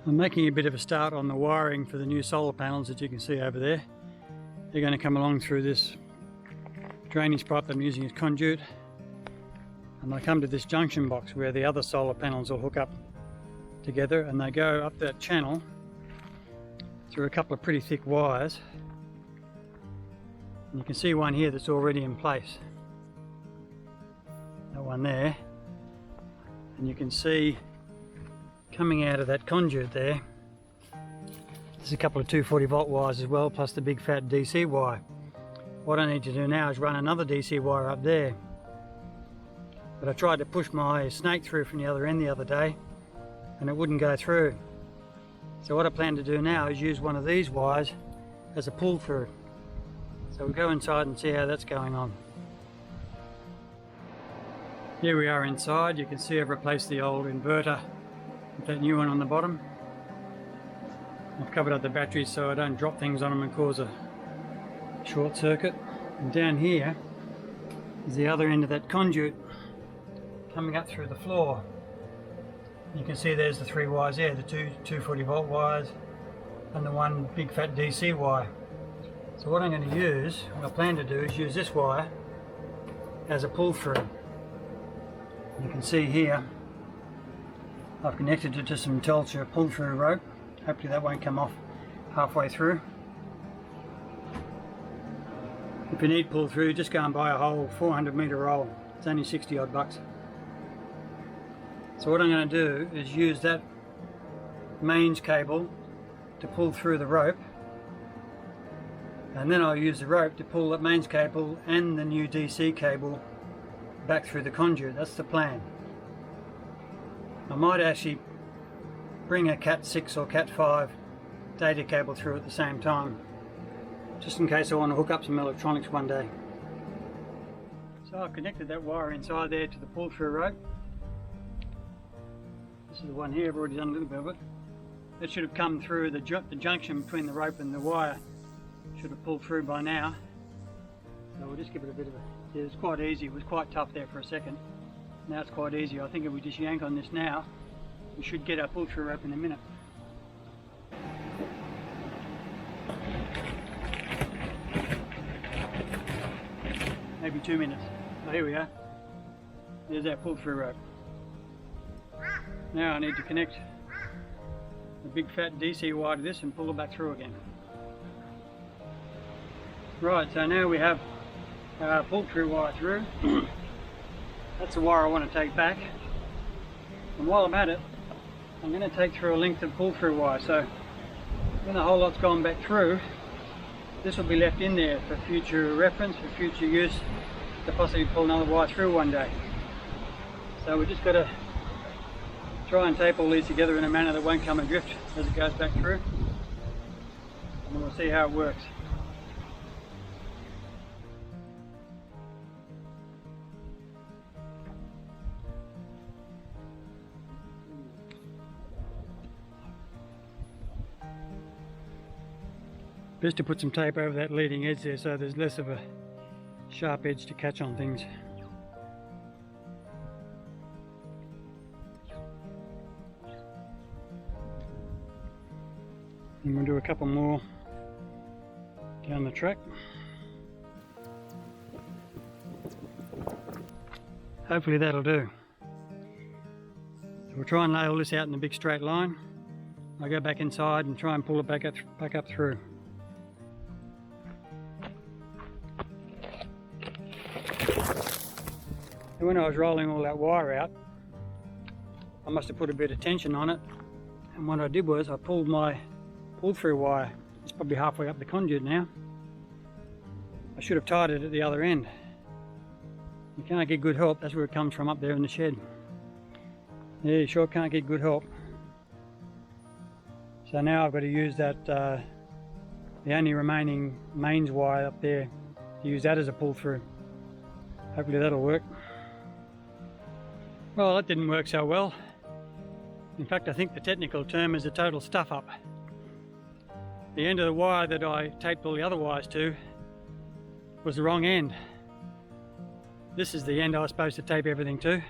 I'm making a bit of a start on the wiring for the new solar panels that you can see over there. They're going to come along through this drainage pipe that I'm using as conduit, and they come to this junction box where the other solar panels will hook up together, and they go up that channel through a couple of pretty thick wires. And you can see one here that's already in place, that one there, and you can see coming out of that conduit there, there's a couple of 240 volt wires as well, plus the big fat DC wire. What I need to do now is run another DC wire up there, but I tried to push my snake through from the other end the other day and it wouldn't go through. So what I plan to do now is use one of these wires as a pull through. So we'll go inside and see how that's going on. Here we are inside. You can see I've replaced the old inverter with that new one on the bottom. I've covered up the batteries so I don't drop things on them and cause a short circuit. And down here is the other end of that conduit coming up through the floor. You can see there's the three wires there, the two 240 volt wires and the one big fat DC wire. So what I'm going to use, what I plan to do is use this wire as a pull through. You can see here I've connected it to some Telcher pull through rope. Hopefully that won't come off halfway through. If you need pull through, just go and buy a whole 400 meter roll. It's only 60 odd bucks. So what I'm going to do is use that mains cable to pull through the rope, and then I'll use the rope to pull that mains cable and the new DC cable back through the conduit. That's the plan. I might actually bring a Cat 6 or Cat 5 data cable through at the same time, just in case I want to hook up some electronics one day. So I've connected that wire inside there to the pull through rope. This is the one here, I've already done a little bit of it. That should have come through the junction between the rope and the wire. Should have pulled through by now. So we'll just give it a bit of a... Yeah, it's quite easy. It was quite tough there for a second. Now it's quite easy. I think if we just yank on this now, we should get our pull through rope in a minute. Maybe 2 minutes. Oh, here we are. There's our pull through rope. Now I need to connect the big fat DC wire to this and pull it back through again. Right, so now we have our pull through wire through. That's the wire I want to take back. And while I'm at it, I'm going to take through a length of pull through wire. So when the whole lot's gone back through, this will be left in there for future reference, for future use, to possibly pull another wire through one day. So we've just got to try and tape all these together in a manner that won't come adrift as it goes back through, and we'll see how it works. Best to put some tape over that leading edge there so there's less of a sharp edge to catch on things. And we'll do a couple more down the track. Hopefully that'll do. So we'll try and lay all this out in a big straight line. I'll go back inside and try and pull it back up through. And when I was rolling all that wire out, I must have put a bit of tension on it, and what I did was I pulled my pull-through wire. It's probably halfway up the conduit now. I should have tied it at the other end. You can't get good help. That's where it comes from, up there in the shed. Yeah, you sure can't get good help. So now I've got to use that, the only remaining mains wire up there, to use that as a pull-through. Hopefully that'll work. Well, that didn't work so well. In fact, I think the technical term is a total stuff-up. The end of the wire that I taped all the other wires to was the wrong end. This is the end I was supposed to tape everything to.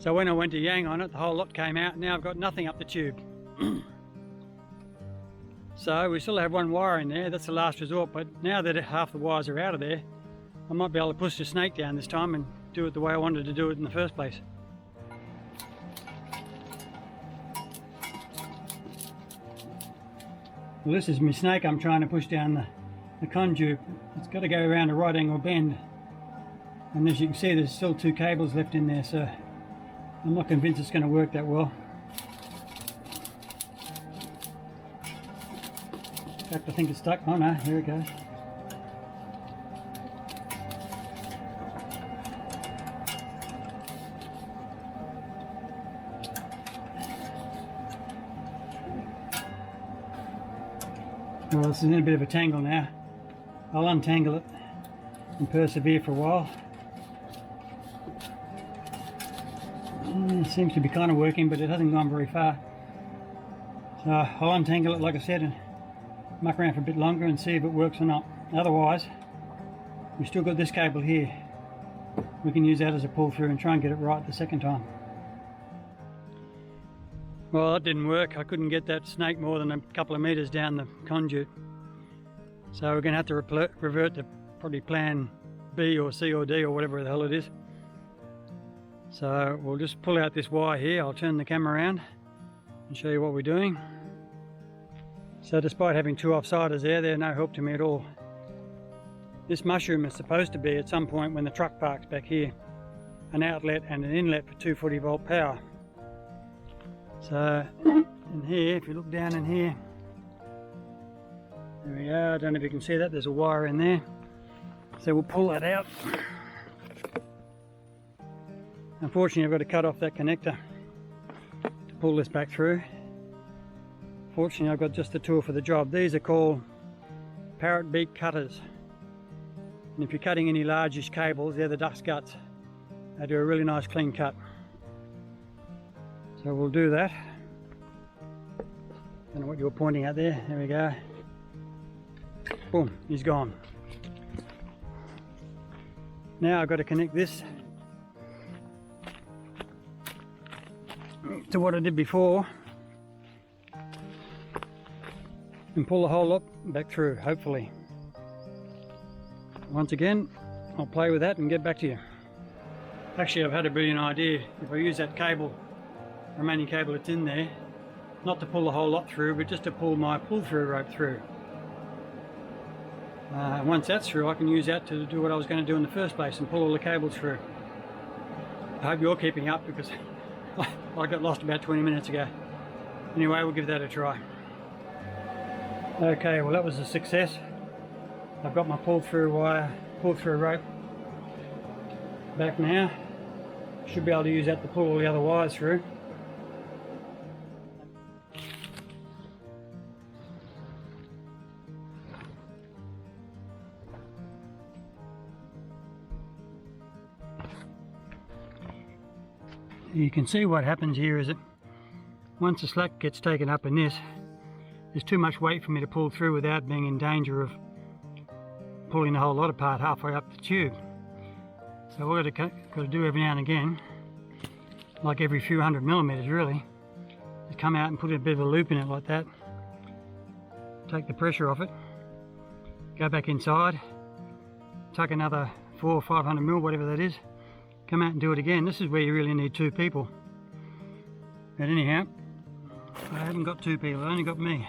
So when I went to yang on it, the whole lot came out. Now I've got nothing up the tube. So we still have one wire in there, that's the last resort, but now that half the wires are out of there, I might be able to push the snake down this time and do it the way I wanted to do it in the first place. Well, this is my snake I'm trying to push down the conduit. It's got to go around a right angle bend, and as you can see there's still 2 cables left in there, so I'm not convinced it's going to work that well. In fact, I think it's stuck. Oh no, here it goes. Well, this is in a bit of a tangle now. I'll untangle it and persevere for a while. It seems to be kind of working, but it hasn't gone very far. So I'll untangle it, like I said, and muck around for a bit longer and see if it works or not. Otherwise, we've still got this cable here. We can use that as a pull through and try and get it right the second time. Well, that didn't work. I couldn't get that snake more than a couple of meters down the conduit. So we're going to have to revert to probably plan B or C or D or whatever the hell it is. So we'll just pull out this wire here. I'll turn the camera around and show you what we're doing. So despite having 2 offsiders there, they're no help to me at all. This mushroom is supposed to be, at some point when the truck parks back here, an outlet and an inlet for 240 volt power. So in here, if you look down in here, there we are. I don't know if you can see that, there's a wire in there. So we'll pull that out. Unfortunately, I've got to cut off that connector to pull this back through. Fortunately, I've got just the tool for the job. These are called parrot beak cutters. And if you're cutting any largish cables, they're the dust guts. They do a really nice clean cut. So we'll do that. Don't know what you were pointing at there. There we go. Boom, he's gone. Now I've got to connect this to what I did before and pull the whole lot back through, hopefully. Once again, I'll play with that and get back to you. Actually, I've had a brilliant idea. If I use that cable, remaining cable that's in there, not to pull the whole lot through, but just to pull my pull-through rope through. Once that's through, I can use that to do what I was going to do in the first place and pull all the cables through. I hope you're keeping up, because I got lost about 20 minutes ago. Anyway, we'll give that a try. Okay, well that was a success. I've got my pull-through rope back now. Should be able to use that to pull all the other wires through. You can see what happens here is that once the slack gets taken up in this, there's too much weight for me to pull through without being in danger of pulling the whole lot apart halfway up the tube. So what I've got to do every now and again, like every few 100 millimeters really, is come out and put a bit of a loop in it like that, take the pressure off it, go back inside, tuck another 400 or 500 mil, whatever that is, come out and do it again. This is where you really need 2 people. But anyhow, I haven't got 2 people, I've only got me.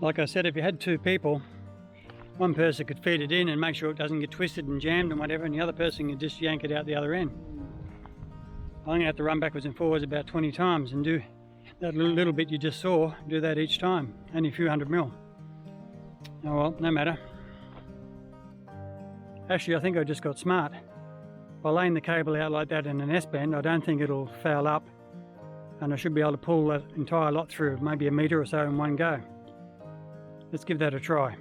Like I said, if you had 2 people, one person could feed it in and make sure it doesn't get twisted and jammed and whatever, and the other person can just yank it out the other end. I'm going to have to run backwards and forwards about 20 times and do that little bit you just saw, do that each time, only a few 100 mil. Oh well, no matter. Actually, I think I just got smart. By laying the cable out like that in an S-bend, I don't think it'll foul up, and I should be able to pull that entire lot through, maybe a metre or so in one go. Let's give that a try.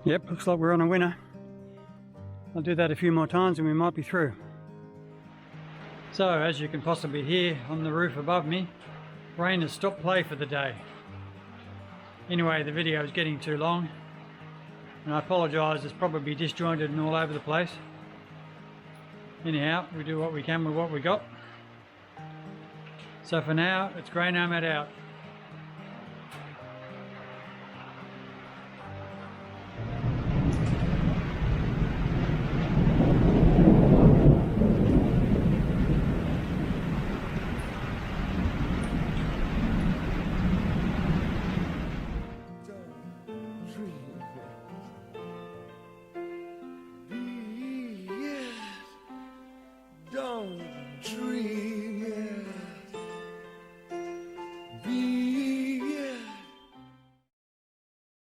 Yep, looks like we're on a winner. I'll do that a few more times and we might be through. So, as you can possibly hear on the roof above me, rain has stopped play for the day. Anyway, the video is getting too long, and I apologise, it's probably disjointed and all over the place. Anyhow, we do what we can with what we got. So for now, it's grey nomad out.